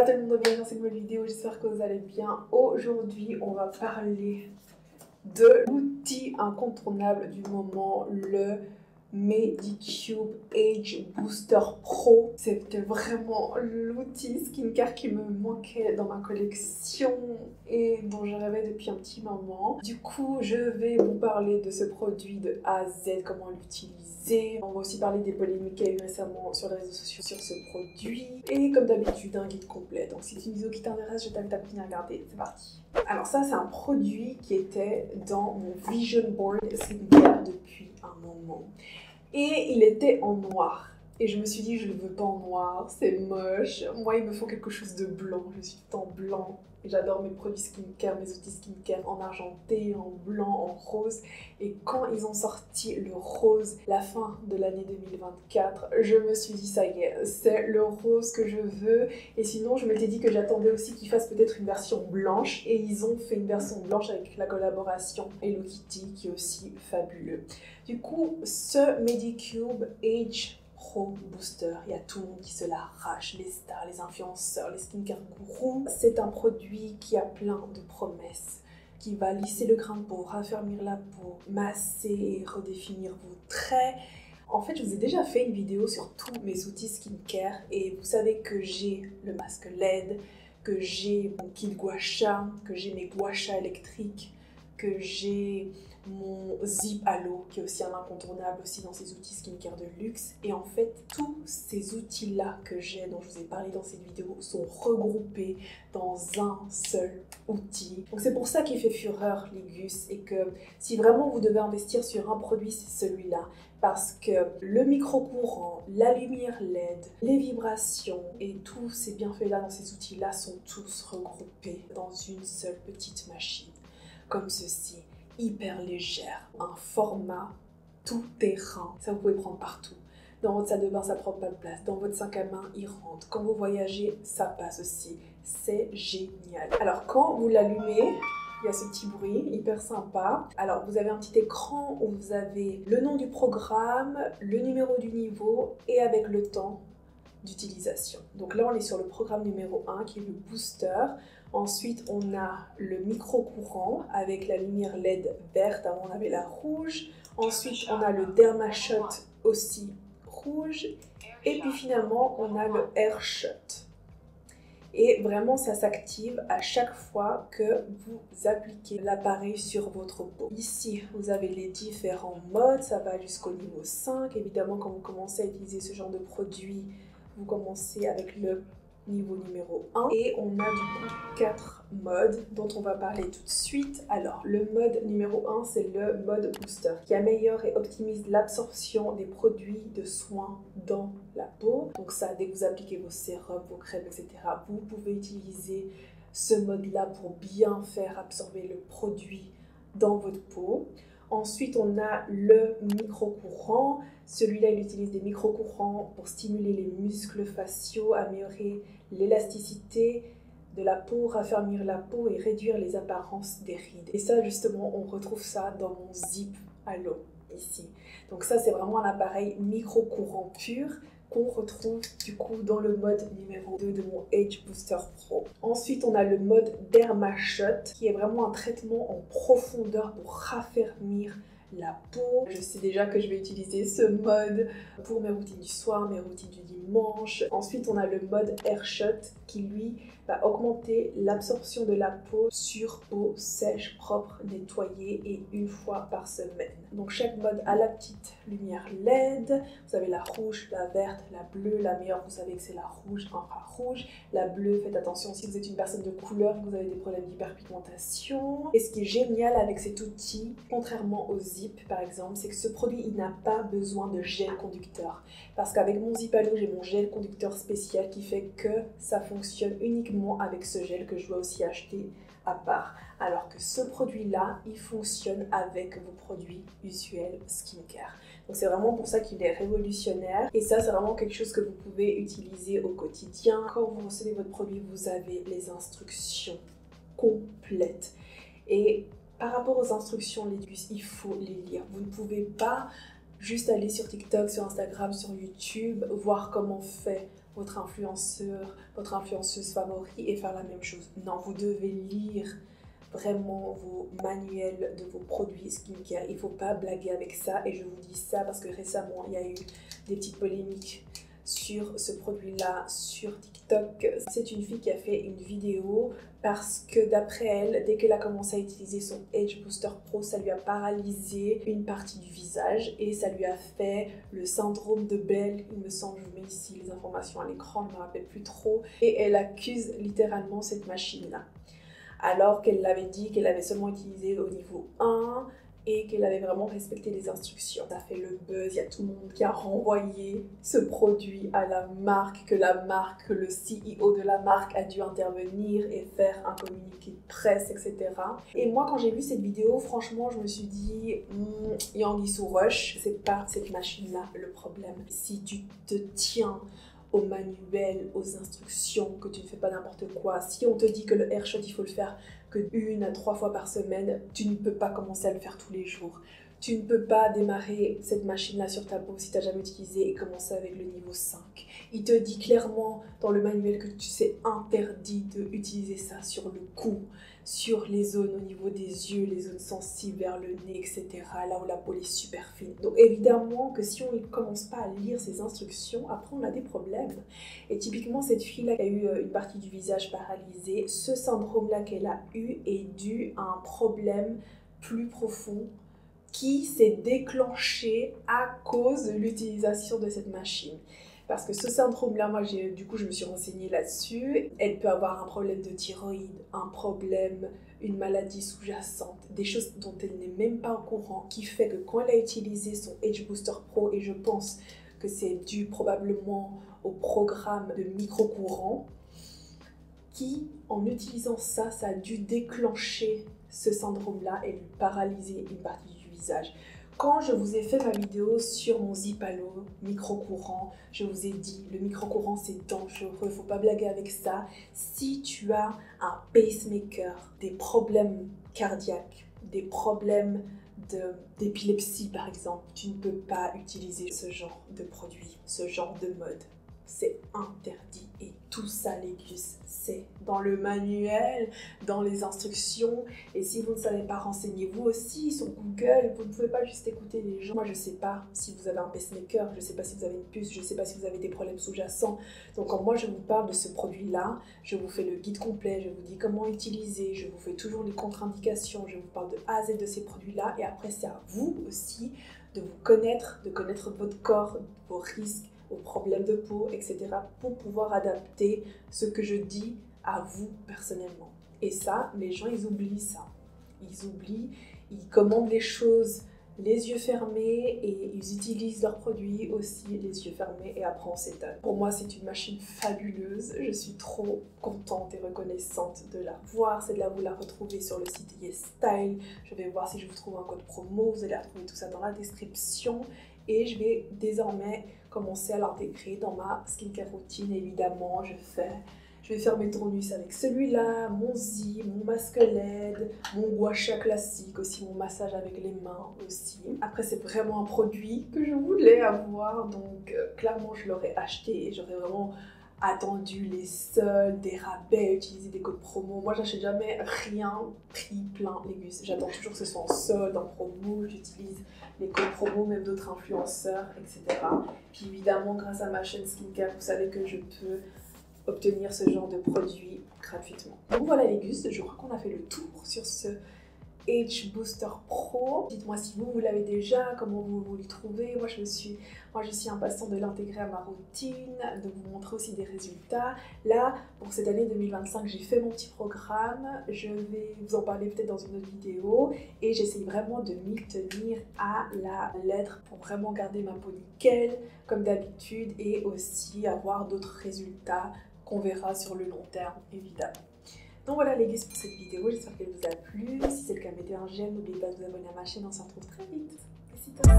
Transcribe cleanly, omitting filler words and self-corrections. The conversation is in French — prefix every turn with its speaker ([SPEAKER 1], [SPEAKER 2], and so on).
[SPEAKER 1] tout le monde, bienvenue dans cette nouvelle vidéo, j'espère que vous allez bien. Aujourd'hui, on va parler de l'outil incontournable du moment, le Medicube Age Booster Pro. C'était vraiment l'outil skincare qui me manquait dans ma collection et dont je rêvais depuis un petit moment. Du coup, je vais vous parler de ce produit de A à Z, comment l'utiliser. On va aussi parler des polémiques qu'il y a eu récemment sur les réseaux sociaux sur ce produit. Et comme d'habitude, un guide complet. Donc si c'est une vidéo qui t'intéresse, je t'invite à venir regarder. C'est parti. Alors ça, c'est un produit qui était dans mon Vision Board skincare depuis un moment. Et il était en noir. Et je me suis dit, je ne le veux pas en noir, c'est moche. Moi, il me faut quelque chose de blanc. Je suis tout en blanc. Et j'adore mes produits skincare, mes outils skincare en argenté, en blanc, en rose. Et quand ils ont sorti le rose, la fin de l'année 2024, je me suis dit, ça y est, c'est le rose que je veux. Et sinon, je m'étais dit que j'attendais aussi qu'ils fassent peut-être une version blanche. Et ils ont fait une version blanche avec la collaboration Hello Kitty, qui est aussi fabuleux. Du coup, ce Medicube Age Pro Booster, il y a tout le monde qui se l'arrache, les stars, les influenceurs, les skincare gourous. C'est un produit qui a plein de promesses, qui va lisser le grain de peau, raffermir la peau, masser et redéfinir vos traits. En fait, je vous ai déjà fait une vidéo sur tous mes outils skincare et vous savez que j'ai le masque LED, que j'ai mon kit gua sha, que j'ai mes gua sha électriques, que j'ai mon zip à l'eau qui est aussi un incontournable aussi dans ces outils skincare de luxe. Et en fait, tous ces outils-là que j'ai, dont je vous ai parlé dans cette vidéo, sont regroupés dans un seul outil. Donc c'est pour ça qu'il fait fureur Ligus et que si vraiment vous devez investir sur un produit, c'est celui-là. Parce que le micro-courant, la lumière LED, les vibrations et tous ces bienfaits-là dans ces outils-là sont tous regroupés dans une seule petite machine. Comme ceci, hyper légère, un format tout terrain, ça vous pouvez prendre partout. Dans votre salle de bain, ça prend pas de place. Dans votre sac à main, il rentre. Quand vous voyagez, ça passe aussi. C'est génial. Alors quand vous l'allumez, il y a ce petit bruit hyper sympa. Alors vous avez un petit écran où vous avez le nom du programme, le numéro du niveau et avec le temps d'utilisation. Donc là on est sur le programme numéro 1 qui est le booster. Ensuite on a le micro-courant avec la lumière LED verte, avant on avait la rouge. Ensuite on a le Dermashot aussi rouge. Et puis finalement on a le Airshot. Et vraiment ça s'active à chaque fois que vous appliquez l'appareil sur votre peau. Ici vous avez les différents modes, ça va jusqu'au niveau 5. Évidemment quand vous commencez à utiliser ce genre de produit, vous commencez avec le niveau numéro 1 et on a du coup 4 modes dont on va parler tout de suite. Alors le mode numéro 1 c'est le mode booster qui améliore et optimise l'absorption des produits de soins dans la peau. Donc ça, dès que vous appliquez vos sérums, vos crèmes, etc., vous pouvez utiliser ce mode là pour bien faire absorber le produit dans votre peau. Ensuite, on a le micro-courant. Celui-là, il utilise des micro-courants pour stimuler les muscles faciaux, améliorer l'élasticité de la peau, raffermir la peau et réduire les apparences des rides. Et ça, justement, on retrouve ça dans mon zip à l'eau, ici. Donc ça, c'est vraiment un appareil micro-courant pur qu'on retrouve du coup dans le mode numéro 2 de mon Age Booster Pro. Ensuite, on a le mode Dermashot qui est vraiment un traitement en profondeur pour raffermir la peau. Je sais déjà que je vais utiliser ce mode pour mes routines du soir, mes routines du dimanche. Ensuite, on a le mode Airshot qui lui va augmenter l'absorption de la peau sur peau sèche, propre, nettoyée et une fois par semaine. Donc chaque mode a la petite lumière LED. Vous avez la rouge, la verte, la bleue. La meilleure, vous savez que c'est la rouge, infrarouge. La bleue, faites attention si vous êtes une personne de couleur et que vous avez des problèmes d'hyperpigmentation. Et ce qui est génial avec cet outil, contrairement au Zip par exemple, c'est que ce produit il n'a pas besoin de gel conducteur. Parce qu'avec mon Zip à l'eau, j'ai mon gel conducteur spécial qui fait que ça fonctionne uniquement avec ce gel que je dois aussi acheter à part. Alors que ce produit-là, il fonctionne avec vos produits usuels skincare. Donc c'est vraiment pour ça qu'il est révolutionnaire. Et ça, c'est vraiment quelque chose que vous pouvez utiliser au quotidien. Quand vous recevez votre produit, vous avez les instructions complètes. Et par rapport aux instructions, il faut les lire. Vous ne pouvez pas juste aller sur TikTok, sur Instagram, sur YouTube, voir comment on fait votre influenceur, votre influenceuse favori et faire la même chose. Non, vous devez lire vraiment vos manuels de vos produits skincare. Il ne faut pas blaguer avec ça et je vous dis ça parce que récemment il y a eu des petites polémiques sur ce produit-là sur TikTok. C'est une fille qui a fait une vidéo parce que d'après elle, dès qu'elle a commencé à utiliser son Age Booster Pro, ça lui a paralysé une partie du visage et ça lui a fait le syndrome de Belle, il me semble. Je vous mets ici les informations à l'écran, je ne me rappelle plus trop. Et elle accuse littéralement cette machine-là, alors qu'elle l'avait dit qu'elle avait seulement utilisé au niveau 1 et qu'elle avait vraiment respecté les instructions. Ça fait le buzz, il y a tout le monde qui a renvoyé ce produit à la marque, que le CEO de la marque a dû intervenir et faire un communiqué de presse, etc. Et moi, quand j'ai vu cette vidéo, franchement, je me suis dit, il y a anguille sous roche, c'est pas cette machine-là le problème. Si tu te tiens au manuel, aux instructions, que tu ne fais pas n'importe quoi. Si on te dit que le airshot, il faut le faire que 1 à 3 fois par semaine, tu ne peux pas commencer à le faire tous les jours. Tu ne peux pas démarrer cette machine-là sur ta peau si tu n'as jamais utilisé et commencer avec le niveau 5. Il te dit clairement dans le manuel que c'est interdit d'utiliser ça sur le cou, sur les zones au niveau des yeux, les zones sensibles vers le nez, etc. Là où la peau est super fine. Donc évidemment que si on ne commence pas à lire ces instructions, après on a des problèmes. Et typiquement cette fille-là qui a eu une partie du visage paralysée, ce syndrome-là qu'elle a eu est dû à un problème plus profond qui s'est déclenché à cause de l'utilisation de cette machine. Parce que ce syndrome-là, moi, je me suis renseignée là-dessus. Elle peut avoir un problème de thyroïde, un problème, une maladie sous-jacente, des choses dont elle n'est même pas au courant, qui fait que quand elle a utilisé son Age Booster Pro, et je pense que c'est dû probablement au programme de micro-courant, qui, en utilisant ça, ça a dû déclencher ce syndrome-là et lui paralyser une partie du visage. Quand je vous ai fait ma vidéo sur mon Zipalo micro-courant, je vous ai dit, le micro-courant c'est dangereux, il ne faut pas blaguer avec ça. Si tu as un pacemaker, des problèmes cardiaques, des problèmes d'épilepsie par exemple, tu ne peux pas utiliser ce genre de produit, ce genre de mode. C'est interdit et tout ça, les gus, c'est dans le manuel, dans les instructions. Et si vous ne savez pas, renseignez-vous aussi sur Google. Vous ne pouvez pas juste écouter les gens. Moi, je ne sais pas si vous avez un pacemaker, je ne sais pas si vous avez une puce, je ne sais pas si vous avez des problèmes sous-jacents. Donc quand moi je vous parle de ce produit-là, je vous fais le guide complet, je vous dis comment utiliser, je vous fais toujours les contre-indications, je vous parle de A à Z de ces produits-là. Et après, c'est à vous aussi de vous connaître, de connaître votre corps, vos risques, aux problèmes de peau, etc. pour pouvoir adapter ce que je dis à vous personnellement. Et ça, les gens, ils oublient ça. Ils oublient, ils commandent les choses les yeux fermés et ils utilisent leurs produits aussi les yeux fermés et après on s'étonne. Pour moi, c'est une machine fabuleuse. Je suis trop contente et reconnaissante de la voir. C'est de là vous la retrouvez sur le site YesStyle. Je vais voir si je vous trouve un code promo. Vous allez retrouver tout ça dans la description. Et je vais désormais commencer à l'intégrer dans ma skincare routine. Évidemment, je vais faire mes tournus avec celui-là, mon Zi, mon masque LED, mon gua sha classique, aussi mon massage avec les mains aussi. Après, c'est vraiment un produit que je voulais avoir, donc clairement, je l'aurais acheté et j'aurais vraiment attendu les soldes, des rabais, utiliser des codes promo. Moi, j'achète jamais rien prix plein les gus. J'attends toujours que ce soit en solde, en promo. J'utilise les codes promo, même d'autres influenceurs, etc. Puis évidemment, grâce à ma chaîne skincare, vous savez que je peux obtenir ce genre de produits gratuitement. Donc voilà les gus, je crois qu'on a fait le tour sur ce Age Booster Pro. Dites-moi si vous l'avez déjà, comment vous le trouvez. Moi je suis impatiente de l'intégrer à ma routine, de vous montrer aussi des résultats. Là, pour cette année 2025, j'ai fait mon petit programme. Je vais vous en parler peut-être dans une autre vidéo. Et j'essaye vraiment de m'y tenir à la lettre pour vraiment garder ma peau nickel, comme d'habitude, et aussi avoir d'autres résultats qu'on verra sur le long terme, évidemment. Donc voilà les gars pour cette vidéo, j'espère qu'elle vous a plu. Si c'est le cas, mettez un j'aime, n'oubliez pas de vous abonner à ma chaîne, on se retrouve très vite. Besitos.